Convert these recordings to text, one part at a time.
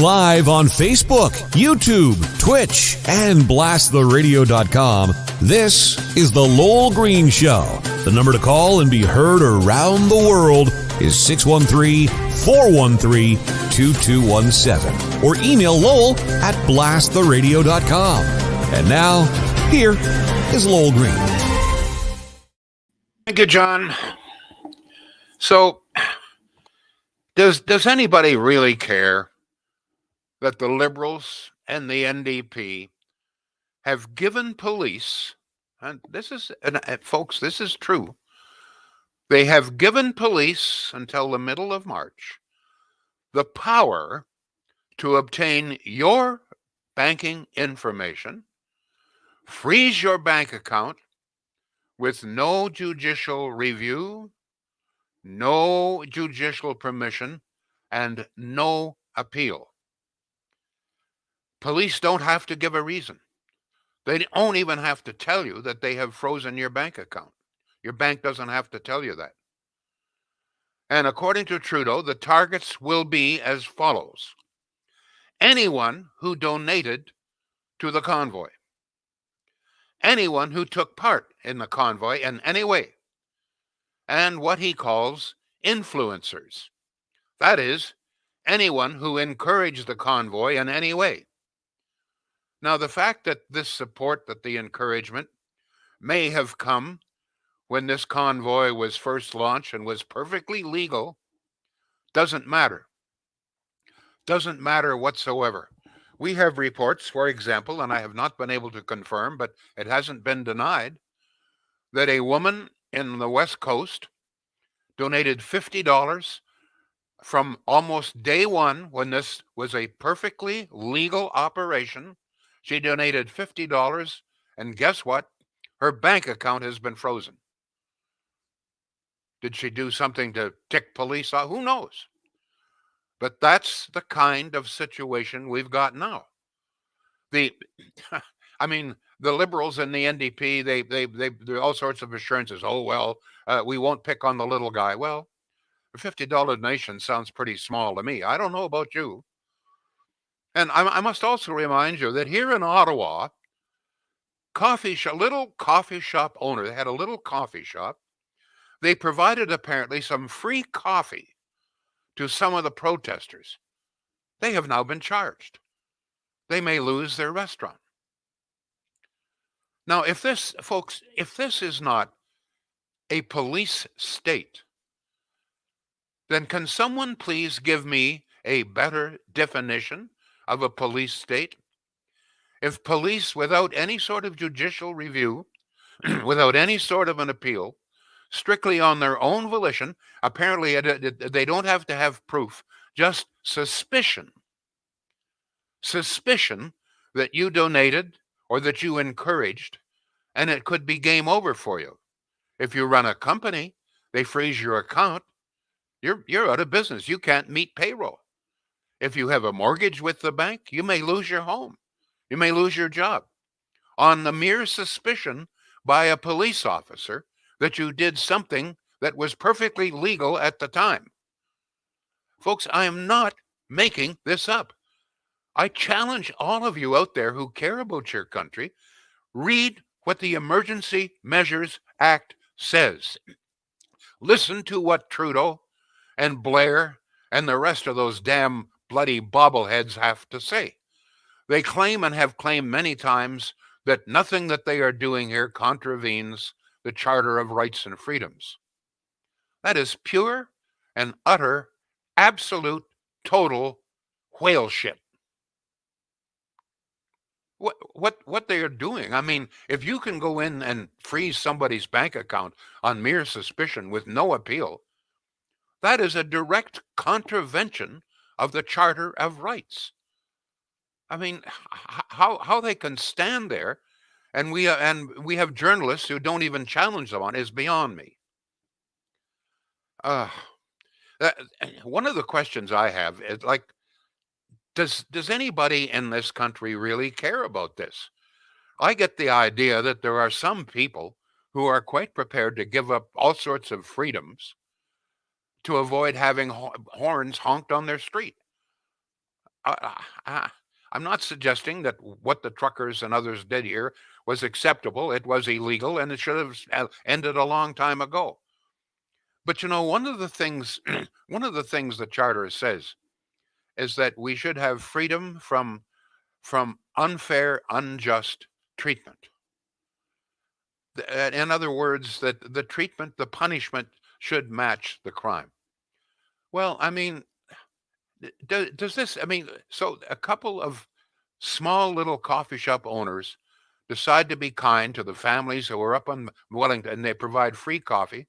live on Facebook, YouTube, Twitch, and blasttheradio.com. This is the Lowell Green Show. The number to call and be heard around the world is 613-413-2217. Or email Lowell at blasttheradio.com. And now, here is Lowell Green. Thank you, John. So, does anybody really care that the Liberals and the NDP have given police, and folks, this is true, they have given police until the middle of March the power to obtain your banking information, freeze your bank account with no judicial review, no judicial permission, and no appeal. Police don't have to give a reason. They don't even have to tell you that they have frozen your bank account. Your bank doesn't have to tell you that. And according to Trudeau, the targets will be as follows. Anyone who donated to the convoy. Anyone who took part in the convoy in any way. And what he calls influencers. That is, anyone who encouraged the convoy in any way. Now, the fact that this support, that the encouragement, may have come when this convoy was first launched and was perfectly legal, doesn't matter. Doesn't matter whatsoever. We have reports, for example, and I have not been able to confirm, but it hasn't been denied, that a woman in the West Coast donated $50 from almost day one when this was a perfectly legal operation. She donated $50, and guess what? Her bank account has been frozen. Did she do something to tick police off? Who knows? But that's the kind of situation we've got now. The Liberals and the NDP, they all sorts of assurances. Oh, well, we won't pick on the little guy. Well, a $50 donation sounds pretty small to me. I don't know about you. And I must also remind you that here in Ottawa, little coffee shop owner, they had a little coffee shop. They provided apparently some free coffee to some of the protesters. They have now been charged. They may lose their restaurant. Now, if this is not a police state, then can someone please give me a better definition of a police state? If police, without any sort of judicial review, without any sort of an appeal, strictly on their own volition, apparently they don't have to have proof, just suspicion that you donated or that you encouraged, and it could be game over for you. If you run a company, they freeze your account, you're out of business. You can't meet payroll. If you have a mortgage with the bank, you may lose your home. You may lose your job on the mere suspicion by a police officer that you did something that was perfectly legal at the time. Folks, I am not making this up. I challenge all of you out there who care about your country, read what the Emergency Measures Act says. Listen to what Trudeau and Blair and the rest of those damn bloody bobbleheads have to say. They claim and have claimed many times that nothing that they are doing here contravenes the Charter of Rights and Freedoms. That is pure and utter, absolute, total whale shit. What they are doing. I mean, if you can go in and freeze somebody's bank account on mere suspicion with no appeal, that is a direct contravention of the Charter of Rights. I mean, how they can stand there, and we have journalists who don't even challenge them on it is beyond me. One of the questions I have is like, does anybody in this country really care about this? I get the idea that there are some people who are quite prepared to give up all sorts of freedoms to avoid having horns honked on their street. uh, uh, I'm not suggesting that what the truckers and others did here was acceptable. It was illegal, and it should have ended a long time ago. But one of the things, one of the things the charter says is that we should have freedom from unfair, unjust treatment. In other words, that the treatment, the punishment should match the crime. Well, I mean, does this, I mean, so a couple of small little coffee shop owners decide to be kind to the families who are up on Wellington and they provide free coffee.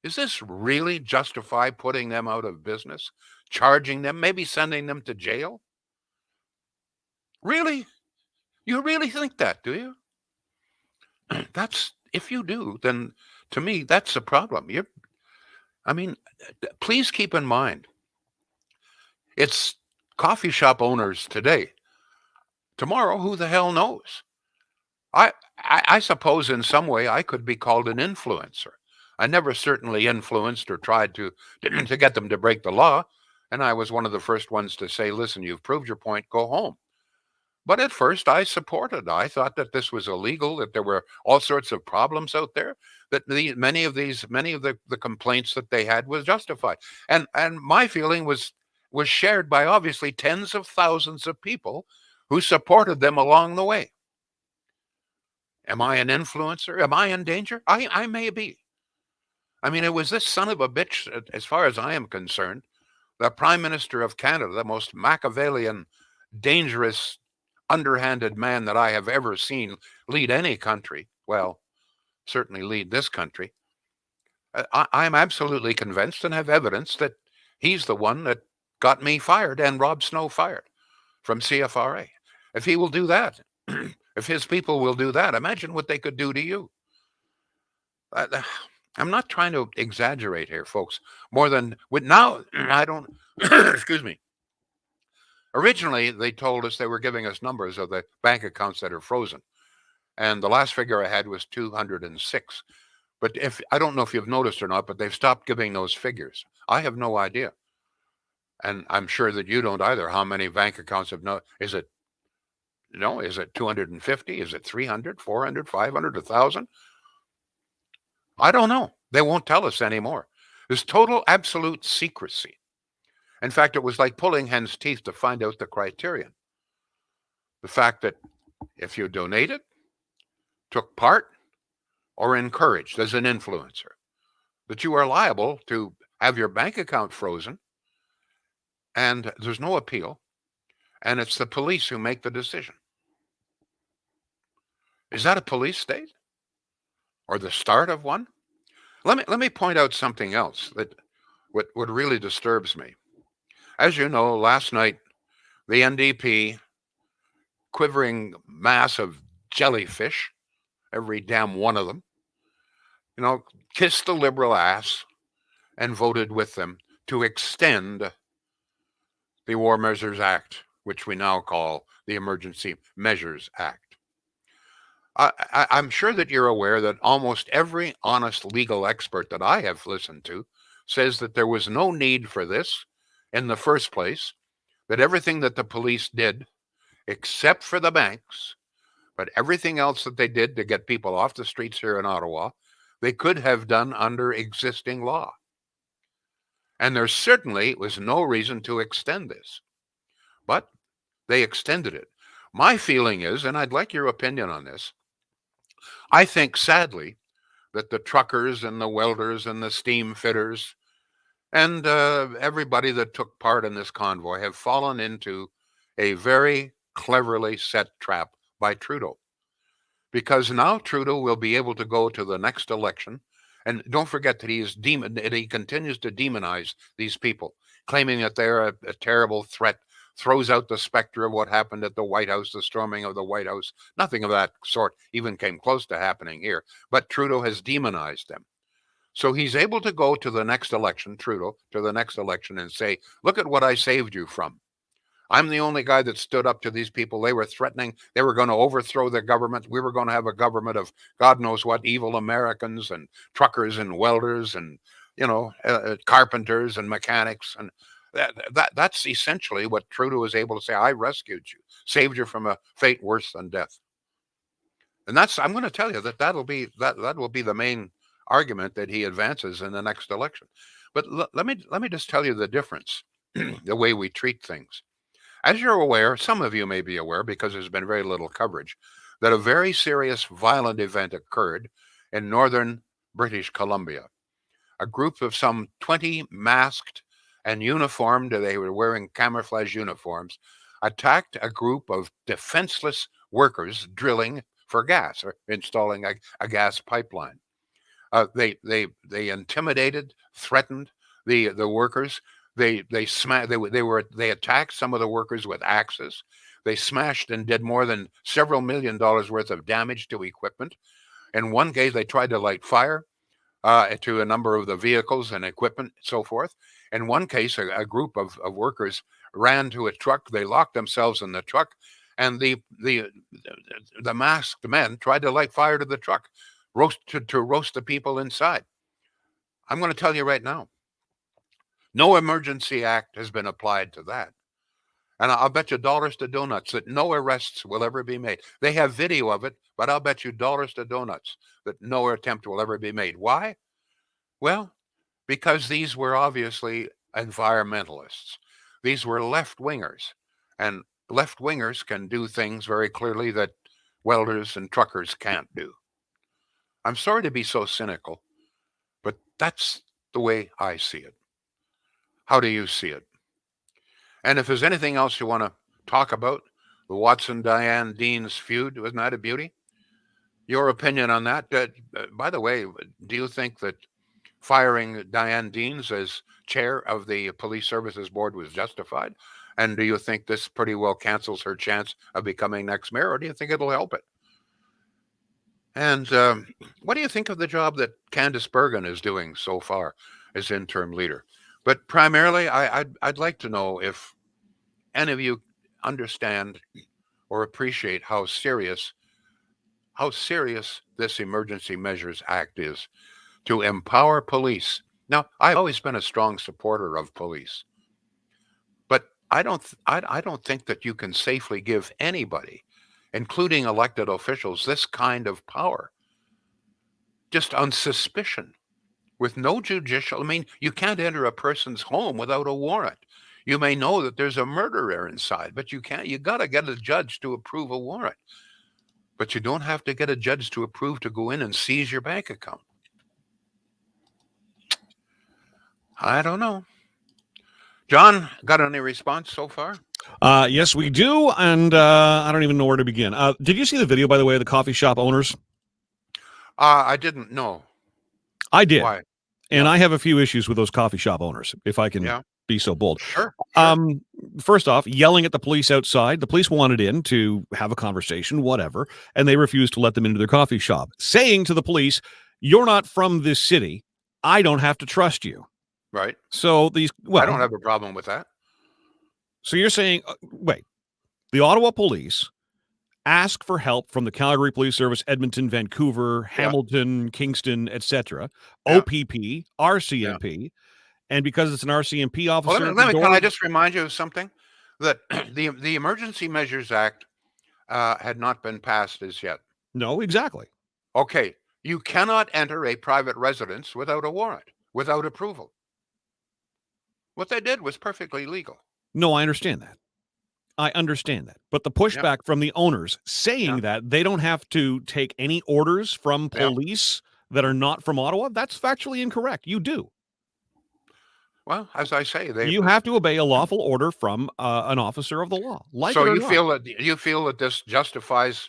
Is this really justify putting them out of business, charging them, maybe sending them to jail? Really? You really think that, do you? That's if you do, then to me that's a problem. I mean, please keep in mind it's coffee shop owners today. Tomorrow, who the hell knows? I suppose in some way I could be called an influencer. I never certainly influenced or tried to to get them to break the law, and I was one of the first ones to say, "Listen, you've proved your point. Go home." But at first, I supported. I thought that this was illegal, that there were all sorts of problems out there, that many of the complaints that they had was justified. And my feeling was shared by obviously tens of thousands of people who supported them along the way. Am I an influencer? Am I in danger? I may be. I mean, it was this son of a bitch, as far as I am concerned, the Prime Minister of Canada, the most Machiavellian, dangerous, underhanded man that I have ever seen lead any country. Well, certainly lead this country. I'm absolutely convinced and have evidence that he's the one that got me fired and Rob Snow fired from CFRA. If he will do that, if his people will do that, imagine what they could do to you. I'm not trying to exaggerate here, folks. More than with now, I don't. Excuse me. Originally, they told us they were giving us numbers of the bank accounts that are frozen, and the last figure I had was 206. But if I don't know if you've noticed or not, but they've stopped giving those figures. I have no idea, and I'm sure that you don't either. How many bank accounts have no? Is it is it 250? Is it 300, 400, 500, 1,000? I don't know. They won't tell us anymore. There's total absolute secrecy. In fact, it was like pulling hen's teeth to find out the criterion. The fact that if you donated, took part, or encouraged as an influencer, that you are liable to have your bank account frozen, and there's no appeal, and it's the police who make the decision. Is that a police state? Or the start of one? Let me point out something else that what really disturbs me. As you know, last night the NDP, quivering mass of jellyfish, every damn one of them, kissed the Liberal ass and voted with them to extend the War Measures Act, which we now call the Emergency Measures Act. I'm sure that you're aware that almost every honest legal expert that I have listened to says that there was no need for this in the first place, that everything that the police did, except for the banks, but everything else that they did to get people off the streets here in Ottawa, they could have done under existing law. And there certainly was no reason to extend this. But they extended it. My feeling is, and I'd like your opinion on this, I think sadly that the truckers and the welders and the steam fitters and everybody that took part in this convoy have fallen into a very cleverly set trap by Trudeau. Because now Trudeau will be able to go to the next election. And don't forget that he continues to demonize these people, claiming that they're a terrible threat, throws out the specter of what happened at the White House, the storming of the White House. Nothing of that sort even came close to happening here. But Trudeau has demonized them. So he's able to go to the next election, Trudeau, to the next election and say, look at what I saved you from. I'm the only guy that stood up to these people. They were threatening. They were going to overthrow the government. We were going to have a government of God knows what evil Americans and truckers and welders and, carpenters and mechanics. And That's essentially what Trudeau was able to say. I rescued you, saved you from a fate worse than death. And that's, I'm going to tell you that that will be the main argument that he advances in the next election. But let me just tell you the difference, the way we treat things. As you're aware, some of you may be aware because there's been very little coverage, that a very serious violent event occurred in northern British Columbia. A group of some 20 masked and uniformed, they were wearing camouflage uniforms, attacked a group of defenseless workers drilling for gas or installing a gas pipeline. They intimidated, threatened the workers. They attacked some of the workers with axes. They smashed and did more than several $1 million worth of damage to equipment. In one case, they tried to light fire to a number of the vehicles and equipment, so forth. In one case, a group of workers ran to a truck. They locked themselves in the truck, and the masked men tried to light fire to the truck, to roast the people inside. I'm going to tell you right now, no emergency act has been applied to that. And I'll bet you dollars to donuts that no arrests will ever be made. They have video of it, but I'll bet you dollars to donuts that no attempt will ever be made. Why? Well, because these were obviously environmentalists. These were left wingers. And left wingers can do things very clearly that welders and truckers can't do. I'm sorry to be so cynical, but that's the way I see it. How do you see it? And if there's anything else you want to talk about, the Watson Diane Dean's feud, wasn't that a beauty? Your opinion on that? By the way, do you think that firing Diane Deans as chair of the Police Services Board was justified? And do you think this pretty well cancels her chance of becoming next mayor, or do you think it'll help it? And what do you think of the job that Candice Bergen is doing so far as interim leader? But primarily, I'd like to know if any of you understand or appreciate how serious this Emergency Measures Act is to empower police. Now, I've always been a strong supporter of police, but I don't think that you can safely give anybody, including elected officials, this kind of power just on suspicion with no judicial. I mean, you can't enter a person's home without a warrant. You may know that there's a murderer inside, but you got to get a judge to approve a warrant. But you don't have to get a judge to approve to go in and seize your bank account. I don't know. John, got any response so far? Yes, we do, and I don't even know where to begin. Did you see the video, by the way, of the coffee shop owners? I didn't know. I did. Why? And I have a few issues with those coffee shop owners, if I can be so bold. Sure. First off, yelling at the police outside. The police wanted in to have a conversation, whatever, and they refused to let them into their coffee shop, saying to the police, "You're not from this city. I don't have to trust you." Right. So I don't have a problem with that. So you're saying, wait, the Ottawa police ask for help from the Calgary Police Service, Edmonton, Vancouver, Hamilton, Kingston, etc., OPP, RCMP, and because it's an RCMP officer. Can I just remind you of something? That the Emergency Measures Act had not been passed as yet. No, exactly. Okay, you cannot enter a private residence without a warrant, without approval. What they did was perfectly legal. No, I understand that. But the pushback from the owners saying that they don't have to take any orders from police that are not from Ottawa, that's factually incorrect. You do. Well, as I say, you have to obey a lawful order from an officer of the law. So you feel that this justifies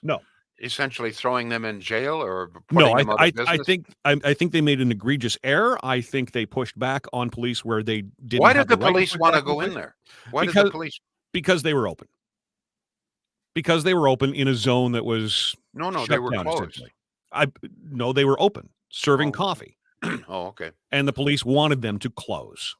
essentially throwing them in jail or putting them out of business? I think they made an egregious error. I think they pushed back on police where they didn't. Why did the police want to go in there? Why did the police? Because they were open. Because they were open in a zone that was they were closed. No, they were open, serving coffee. Oh, okay. And the police wanted them to close.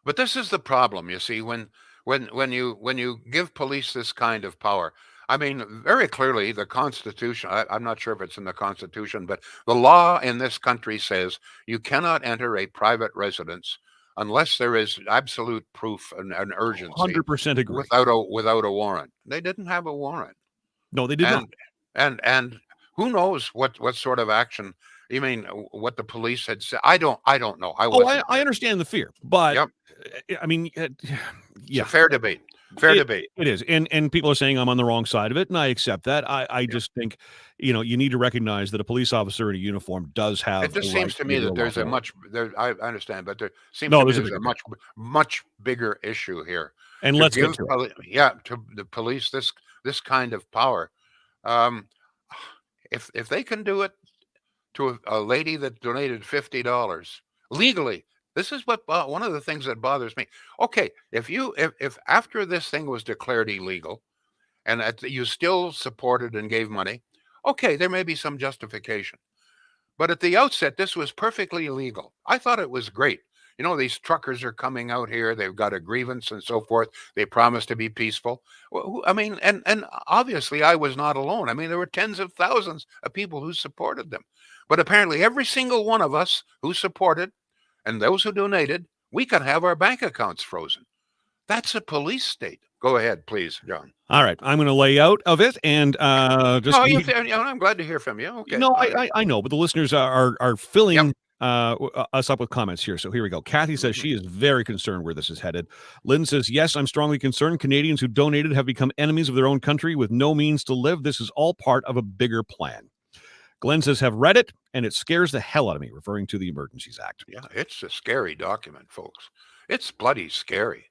But this is the problem, you see, when you give police this kind of power. I mean, very clearly, the Constitution, I'm not sure if it's in the Constitution, but the law in this country says you cannot enter a private residence unless there is absolute proof and urgency 100% agree. without a warrant. They didn't have a warrant. No, they did not. And who knows what sort of action? You mean what the police had said? I don't know. I understand the fear, but yep. I mean, It's a fair debate. Debate. It is, and people are saying I'm on the wrong side of it, and I accept that. I just think, you need to recognize that a police officer in a uniform does have. It just seems to me that there's a much. I understand, but there seems to me there's a much bigger issue here. And let's get to it. To the police this kind of power. If they can do it to a lady that donated $50 legally. This is what one of the things that bothers me. Okay, if after this thing was declared illegal, and you still supported and gave money, okay, there may be some justification. But at the outset, this was perfectly legal. I thought it was great. These truckers are coming out here. They've got a grievance and so forth. They promise to be peaceful. I mean, and obviously I was not alone. I mean, there were tens of thousands of people who supported them. But apparently every single one of us who supported and those who donated, we could have our bank accounts frozen. That's a police state. Go ahead, please, John. All right, I'm going to lay out of it, and just. I'm glad to hear from you. Okay. No, I know, but the listeners are filling us up with comments here. So here we go. Kathy says she is very concerned where this is headed. Lynn says, yes, I'm strongly concerned. Canadians who donated have become enemies of their own country with no means to live. This is all part of a bigger plan. Glenn says, have read it, and it scares the hell out of me, referring to the Emergencies Act. Yeah, it's a scary document, folks. It's bloody scary.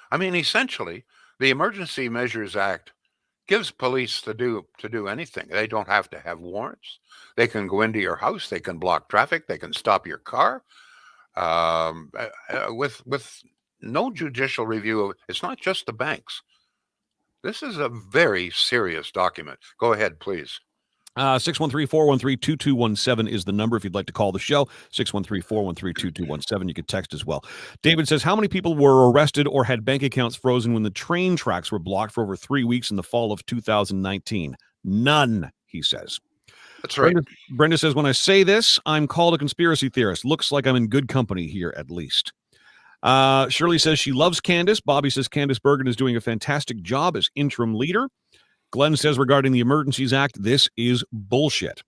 I mean, essentially, the Emergency Measures Act gives police to do anything. They don't have to have warrants. They can go into your house. They can block traffic. They can stop your car with no judicial review. It's not just the banks. This is a very serious document. Go ahead, please. 613-413-2217 is the number if you'd like to call the show. 613-413-2217. You could text as well. David says, how many people were arrested or had bank accounts frozen when the train tracks were blocked for over 3 weeks in the fall of 2019? None, he says. That's right. Brenda says, when I say this, I'm called a conspiracy theorist. Looks like I'm in good company here, at least. Shirley says she loves Candace. Bobby says Candace Bergen is doing a fantastic job as interim leader. Glenn says regarding the Emergencies Act, this is bullshit.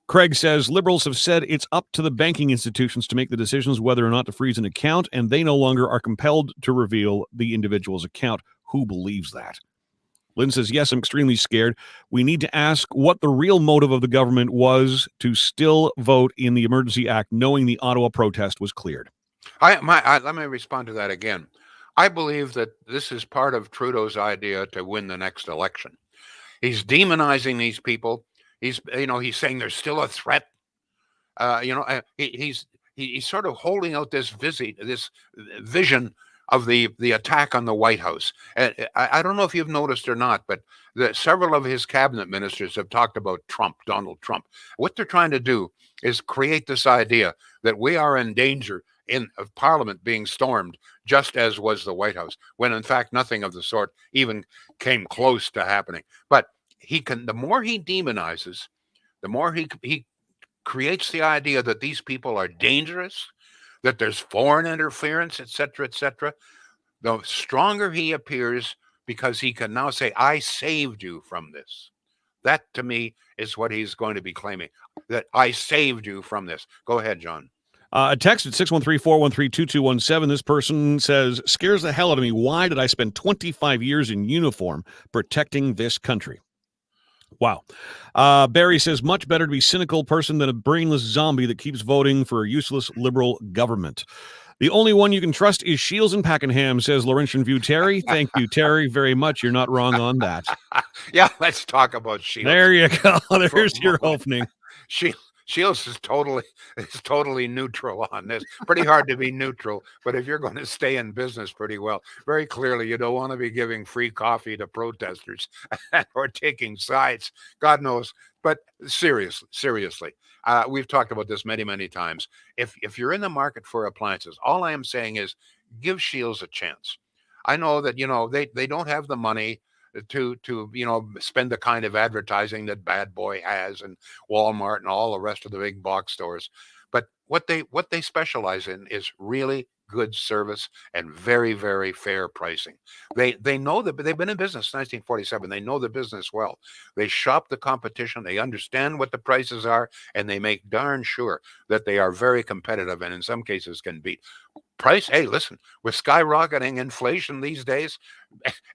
Craig says liberals have said it's up to the banking institutions to make the decisions whether or not to freeze an account, and they no longer are compelled to reveal the individual's account. Who believes that? Lynn says, yes, I'm extremely scared. We need to ask what the real motive of the government was to still vote in the Emergency Act, knowing the Ottawa protest was cleared. Let me respond to that again. I believe that this is part of Trudeau's idea to win the next election. He's demonizing these people. He's saying there's still a threat. He's sort of holding out this vision of the attack on the White House. And I don't know if you've noticed or not, but several of his cabinet ministers have talked about Donald Trump. What they're trying to do is create this idea that we are in danger of Parliament being stormed, just as was the White House, when in fact nothing of the sort even came close to happening. But the more he demonizes, the more he creates the idea that these people are dangerous, that there's foreign interference, etc., the stronger he appears, because he can now say, I saved you from this. That, to me, is what he's going to be claiming, that I saved you from this. Go ahead, John. A text at 613-413-2217. This person says, scares the hell out of me. Why did I spend 25 years in uniform protecting this country? Wow. Barry says, much better to be a cynical person than a brainless zombie that keeps voting for a useless liberal government. The only one you can trust is Shields and Pakenham, says Laurentian View Terry. Thank you, Terry, very much. You're not wrong on that. Yeah, let's talk about Shields. There you go. There's your opening. Shields is totally neutral on this. Pretty hard to be neutral, but if you're going to stay in business pretty well, very clearly you don't want to be giving free coffee to protesters or taking sides. God knows. But seriously, we've talked about this many times. If you're in the market for appliances, all I am saying is give Shields a chance. I know that they don't have the money to spend the kind of advertising that Bad Boy has and Walmart and all the rest of the big box stores, but what they specialize in is really good service and very, very fair pricing. They know that they've been in business since 1947. They know the business well. They shop the competition. They understand what the prices are, and they make darn sure that they are very competitive and in some cases can beat price. Hey, listen, with skyrocketing inflation these days,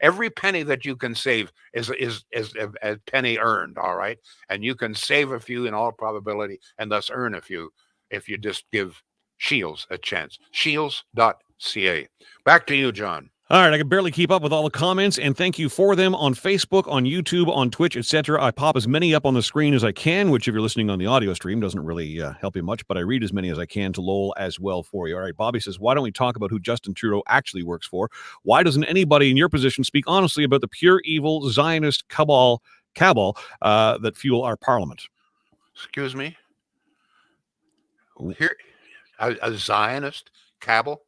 every penny that you can save is a penny earned. All right, and you can save a few in all probability, and thus earn a few if you just give Shields a chance. Shields.ca. Back to you, John. All right, I can barely keep up with all the comments, and thank you for them on Facebook, on YouTube, on Twitch, etc. I pop as many up on the screen as I can, which if you're listening on the audio stream doesn't really help you much, but I read as many as I can to Lowell as well for you. All right, Bobby says, why don't we talk about who Justin Trudeau actually works for? Why doesn't anybody in your position speak honestly about the pure evil Zionist cabal that fuel our parliament? Excuse me? Here, a Zionist cabal?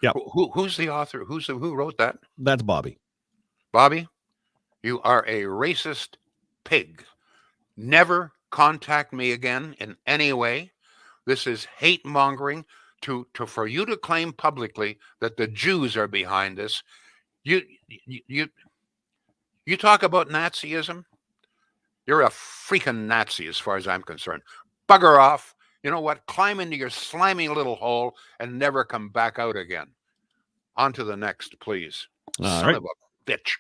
Yeah. Who's the author? Who wrote that? That's Bobby. Bobby, you are a racist pig. Never contact me again in any way. This is hate mongering. For you to claim publicly that the Jews are behind this, you talk about Nazism. You're a freaking Nazi as far as I'm concerned. Bugger off. You know what? Climb into your slimy little hole and never come back out again. On to the next, please. Son of a bitch.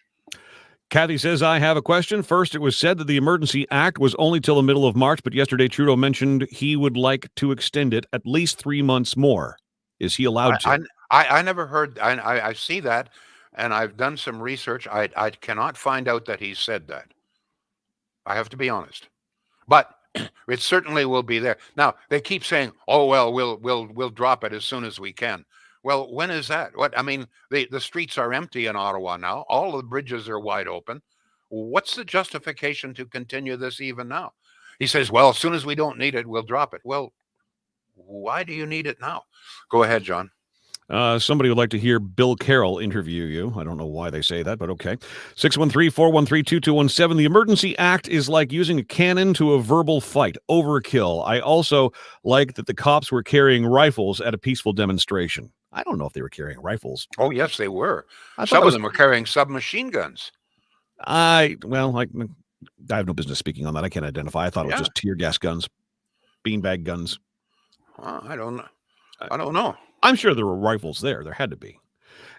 Kathy says, I have a question. First, it was said that the Emergency Act was only till the middle of March, but yesterday Trudeau mentioned he would like to extend it at least 3 months more. Is he allowed to? I never heard. I see that, and I've done some research. I cannot find out that he said that. I have to be honest. But it certainly will be there. Now, they keep saying, oh, well, we'll drop it as soon as we can. Well, when is that? What I mean, the streets are empty in Ottawa now. All the bridges are wide open. What's the justification to continue this even now? He says, well, as soon as we don't need it, we'll drop it. Well, why do you need it now? Go ahead, John. Somebody would like to hear Bill Carroll interview you. I don't know why they say that, but okay. 613-413-2217. The Emergency Act is like using a cannon to a verbal fight. Overkill. I also like that the cops were carrying rifles at a peaceful demonstration. I don't know if they were carrying rifles. Oh, yes, they were. Some of them were carrying submachine guns. I have no business speaking on that. I can't identify. I thought it was just tear gas guns, beanbag guns. I don't know. I'm sure there were rifles there. There had to be.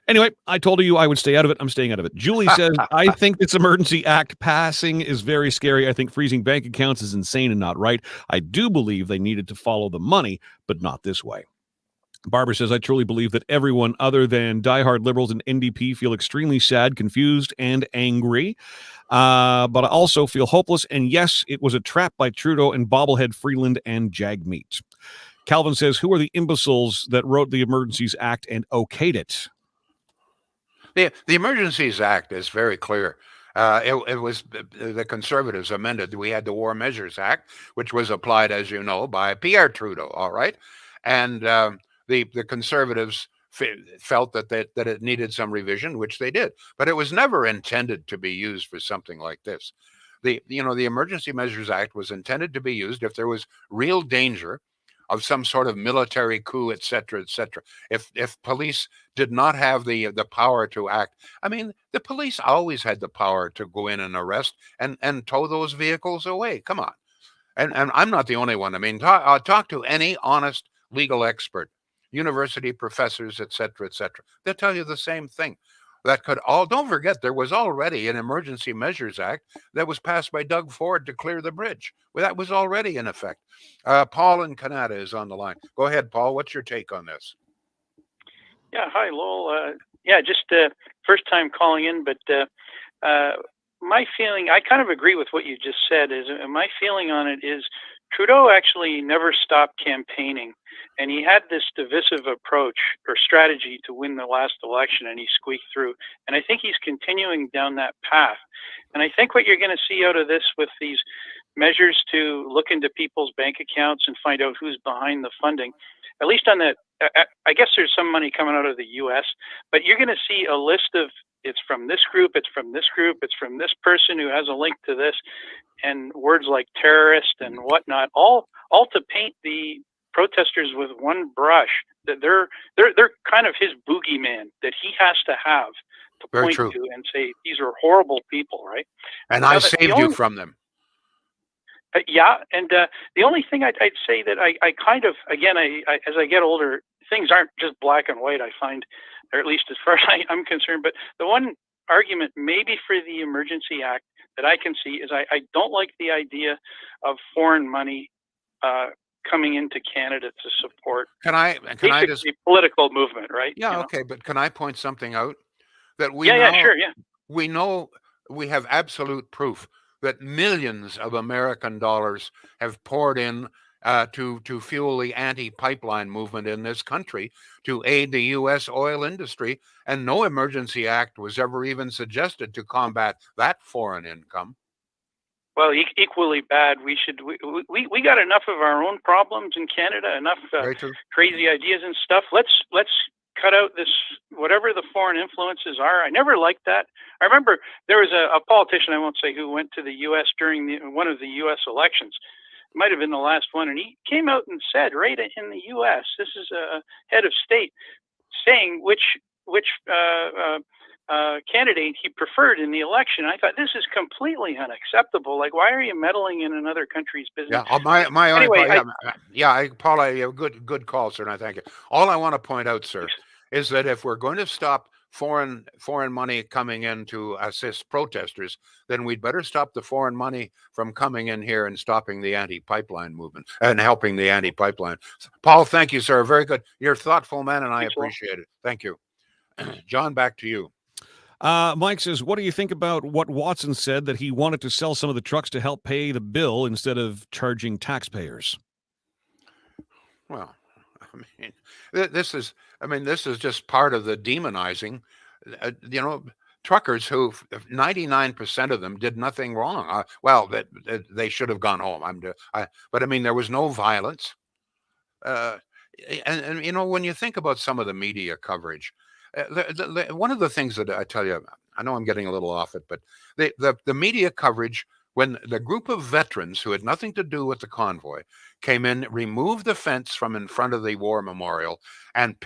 Anyway, I told you I would stay out of it. I'm staying out of it. Julie says, I think this Emergency Act passing is very scary. I think freezing bank accounts is insane and not right. I do believe they needed to follow the money, but not this way. Barbara says, I truly believe that everyone other than diehard Liberals and NDP feel extremely sad, confused, and angry. But I also feel hopeless. And yes, it was a trap by Trudeau and bobblehead Freeland and Jagmeet. Calvin says, who are the imbeciles that wrote the Emergencies Act and okayed it? The Emergencies Act is very clear. It was the Conservatives amended. We had the War Measures Act, which was applied, as you know, by Pierre Trudeau, all right? And the Conservatives felt that it needed some revision, which they did. But it was never intended to be used for something like this. The Emergency Measures Act was intended to be used if there was real danger of some sort of military coup, et cetera, et cetera. If police did not have the power to act, I mean, the police always had the power to go in and arrest and tow those vehicles away. Come on. And I'm not the only one. I mean, talk to any honest legal expert, university professors, et cetera, et cetera. They'll tell you the same thing. Don't forget, there was already an Emergency Measures Act that was passed by Doug Ford to clear the bridge. Well, that was already in effect. Paul in Canada is on the line. Go ahead, Paul. What's your take on this? Yeah, hi, Lowell. Just first time calling in, but my feeling, I kind of agree with what you just said. My feeling on it is Trudeau actually never stopped campaigning, and he had this divisive approach or strategy to win the last election, and he squeaked through. And I think he's continuing down that path. And I think what you're going to see out of this with these measures to look into people's bank accounts and find out who's behind the funding, at least on I guess there's some money coming out of the U.S., but you're going to see a list of, it's from this group, it's from this group, it's from this person who has a link to this, and words like terrorist and whatnot, all to paint the protesters with one brush. That they're kind of his boogeyman that he has to have to Very point true. to and say these are horrible people, right? And Now, I saved you from them. Yeah, and the only thing I'd say that I kind of, again, as I get older, things aren't just black and white. I find, or at least as far as I'm concerned. But the one argument maybe for the Emergency Act that I can see is I don't like the idea of foreign money coming into Canada to support Can I just political movement, right? Yeah, okay, but can I point something out that Sure, yeah. we know we have absolute proof that millions of American dollars have poured in to fuel the anti-pipeline movement in this country to aid the U.S. oil industry, and no emergency act was ever even suggested to combat that foreign income. Well, equally bad. We got enough of our own problems in Canada, enough crazy ideas and stuff. Let's cut out this, whatever the foreign influences are. I never liked that. I remember there was a politician, I won't say who, went to the U.S. during one of the U.S. elections. It might have been the last one, and he came out and said, right in the U.S., this is a head of state saying which candidate he preferred in the election. I thought, this is completely unacceptable. Like, why are you meddling in another country's business? Paul, good call, sir, and I thank you. All I want to point out, sir, is that if we're going to stop foreign money coming in to assist protesters, then we'd better stop the foreign money from coming in here and stopping the anti-pipeline movement and helping the anti-pipeline. Paul, thank you, sir. Very good. You're a thoughtful man, and I appreciate it. Thank you. John, back to you. Mike says, what do you think about what Watson said, that he wanted to sell some of the trucks to help pay the bill instead of charging taxpayers? Well, this is just part of the demonizing. Truckers who 99% of them did nothing wrong. They should have gone home. But I mean, there was no violence. And when you think about some of the media coverage, one of the things that I tell you, I know I'm getting a little off it, but the media coverage, when the group of veterans who had nothing to do with the convoy came in, removed the fence from in front of the war memorial and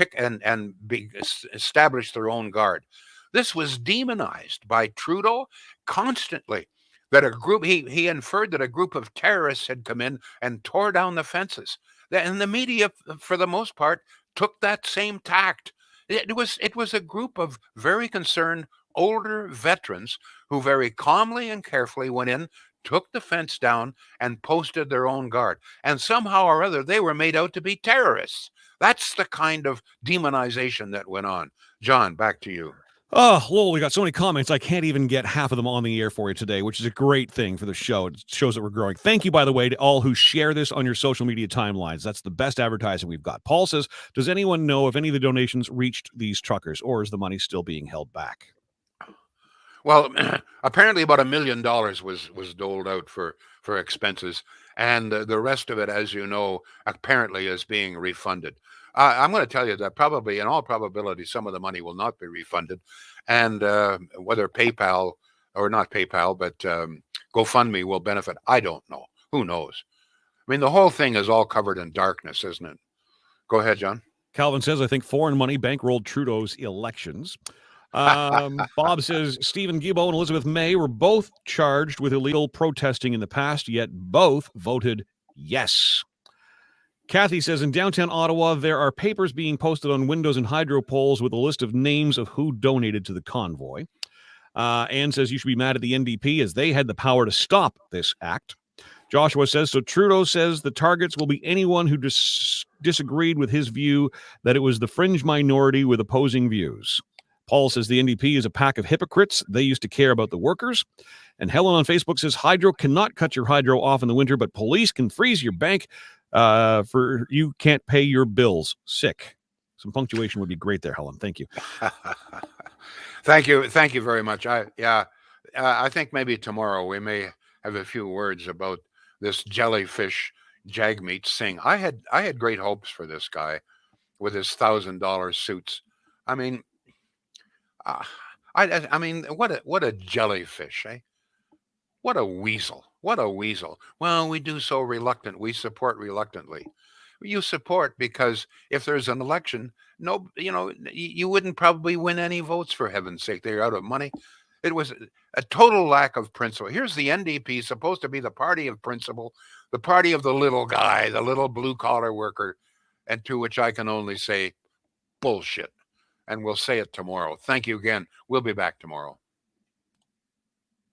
established their own guard. This was demonized by Trudeau constantly. That he inferred that a group of terrorists had come in and tore down the fences. And the media, for the most part, took that same tact. It was a group of very concerned older veterans who very calmly and carefully went in, took the fence down, and posted their own guard. And somehow or other, they were made out to be terrorists. That's the kind of demonization that went on. John, back to you. Oh, Lowell, we got so many comments, I can't even get half of them on the air for you today, which is a great thing for the show. It shows that we're growing. Thank you, by the way, to all who share this on your social media timelines. That's the best advertising we've got. Paul says, does anyone know if any of the donations reached these truckers, or is the money still being held back? Well, apparently about $1 million was doled out for expenses, and the rest of it, as you know, apparently is being refunded. I'm going to tell you that probably, in all probability, some of the money will not be refunded, and whether PayPal or not PayPal, but GoFundMe will benefit, I don't know. Who knows? I mean, the whole thing is all covered in darkness, isn't it? Go ahead, John. Calvin says, I think foreign money bankrolled Trudeau's elections. Bob says, Stephen Guilbeault and Elizabeth May were both charged with illegal protesting in the past, yet both voted yes. Kathy says, in downtown Ottawa, there are papers being posted on windows and hydro poles with a list of names of who donated to the convoy. Anne says, you should be mad at the NDP as they had the power to stop this act. Joshua says, so Trudeau says the targets will be anyone who disagreed with his view that it was the fringe minority with opposing views. Paul says the NDP is a pack of hypocrites. They used to care about the workers. And Helen on Facebook says, hydro cannot cut your hydro off in the winter, but police can freeze your bank for you can't pay your bills. Sick. Some punctuation would be great there, Helen. Thank you. Thank you very much. I think maybe tomorrow we may have a few words about this jellyfish Jagmeet Singh. I had great hopes for this guy with his $1,000 suits. I mean, I mean, what a jellyfish, eh? What a weasel. What a weasel. Well, we do so reluctant. We support reluctantly. you support, because if there's an election, no, you wouldn't probably win any votes, for heaven's sake. They're out of money. It was a total lack of principle. Here's the NDP, supposed to be the party of principle, the party of the little guy, the little blue-collar worker, and to which I can only say bullshit. And we'll say it tomorrow. Thank you again. We'll be back tomorrow.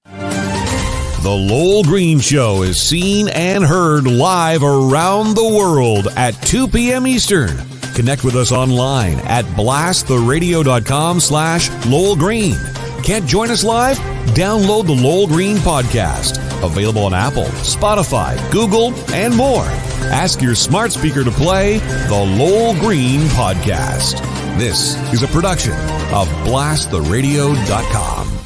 The Lowell Green Show is seen and heard live around the world at 2 p.m. Eastern. Connect with us online at blasttheradio.com/Lowell Green. Can't join us live? Download the Lowell Green podcast. Available on Apple, Spotify, Google, and more. Ask your smart speaker to play the Lowell Green podcast. This is a production of blasttheradio.com.